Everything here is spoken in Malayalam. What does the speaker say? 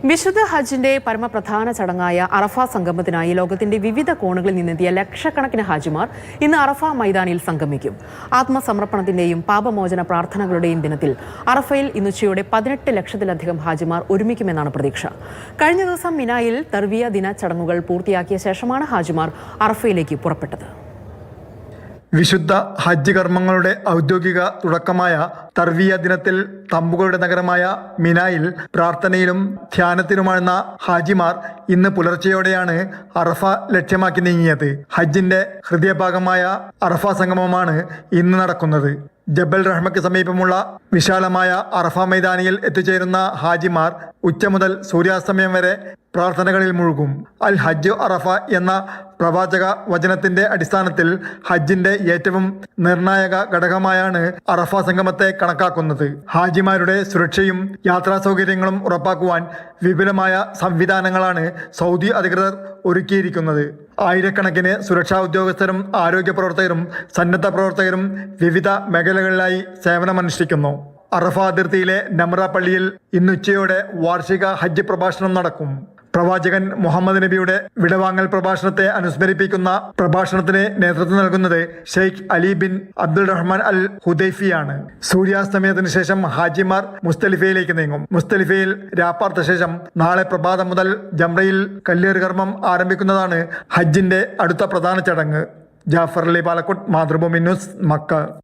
വിശുദ്ധ ഹജ്ജിന്റെ പരമപ്രധാന ചടങ്ങായ അറഫ സംഗമത്തിനായി ലോകത്തിന്റെ വിവിധ കോണുകളിൽ നിന്നെത്തിയ ലക്ഷക്കണക്കിന് ഹാജിമാർ ഇന്ന് അറഫ മൈതാനിയിൽ സംഗമിക്കും. ആത്മസമർപ്പണത്തിന്റെയും പാപമോചന പ്രാർത്ഥനകളുടെയും ദിനത്തിൽ അറഫയിൽ ഇന്ന് ഉച്ചയോടെ 18 ലക്ഷത്തിലധികം ഹാജിമാർ ഒരുമിക്കുമെന്നാണ് പ്രതീക്ഷ. കഴിഞ്ഞ ദിവസം മിനായിൽ തർവിയ ദിന ചടങ്ങുകൾ പൂർത്തിയാക്കിയ ശേഷമാണ് ഹാജിമാർ അറഫയിലേക്ക് പുറപ്പെട്ടത്. വിശുദ്ധ ഹജ്ജ് കർമ്മങ്ങളുടെ ഔദ്യോഗിക തുടക്കമായ തർവിയ ദിനത്തിൽ തമ്പുകളുടെ നഗരമായ മിനായിൽ പ്രാർത്ഥനയിലും ധ്യാനത്തിലുമായിരുന്ന ഹാജിമാർ ഇന്ന് പുലർച്ചെയോടെയാണ് അറഫ ലക്ഷ്യമാക്കി നീങ്ങിയത്. ഹജ്ജിന്റെ ഹൃദയഭാഗമായ അറഫ സംഗമമാണ് ഇന്ന് നടക്കുന്നത്. ജബൽ റഹ്മയ്ക്ക് സമീപമുള്ള വിശാലമായ അറഫ മൈതാനിയിൽ എത്തിച്ചേരുന്ന ഹാജിമാർ ഉച്ച മുതൽ സൂര്യാസ്തമയം വരെ പ്രാർത്ഥനകളിൽ മുഴുകും. അൽ ഹജ്ജ് അറഫ എന്ന പ്രവാചക വചനത്തിന്റെ അടിസ്ഥാനത്തിൽ ഹജ്ജിന്റെ ഏറ്റവും നിർണായക ഘടകമായാണ് അറഫ സംഗമത്തെ കണക്കാക്കുന്നത്. ഹാജിമാരുടെ സുരക്ഷയും യാത്രാ സൗകര്യങ്ങളും ഉറപ്പാക്കുവാൻ വിപുലമായ സംവിധാനങ്ങളാണ് സൗദി അധികൃതർ ഒരുക്കിയിരിക്കുന്നത്. ആയിരക്കണക്കിന് സുരക്ഷാ ഉദ്യോഗസ്ഥരും ആരോഗ്യ പ്രവർത്തകരും സന്നദ്ധ പ്രവർത്തകരും വിവിധ മേഖലകളിലായി സേവനമനുഷ്ഠിക്കുന്നു. അറഫ അതിർത്തിയിലെ നമ്ര പള്ളിയിൽ ഇന്നുച്ചയോടെ വാർഷിക ഹജ്ജ് പ്രഭാഷണം നടക്കും. പ്രവാചകൻ മുഹമ്മദ് നബിയുടെ വിടവാങ്ങൽ പ്രഭാഷണത്തെ അനുസ്മരിപ്പിക്കുന്ന പ്രഭാഷണത്തിന് നേതൃത്വം നൽകുന്നത് Sheikh Ali bin Abdul Rahman Al ഹുദൈഫിയാണ്. സൂര്യാസ്തമയത്തിന് ശേഷം ഹാജിമാർ മുസ്തലിഫയിലേക്ക് നീങ്ങും. മുസ്തലിഫയിൽ രാപ്പാർത്ത ശേഷം നാളെ പ്രഭാതം മുതൽ ജംറയിൽ കല്ലേറ് കർമ്മം ആരംഭിക്കുന്നതാണ് ഹജ്ജിന്റെ അടുത്ത പ്രധാന ചടങ്ങ്. Jafar Ali Palakkode, Mathrubhumi news, Mecca.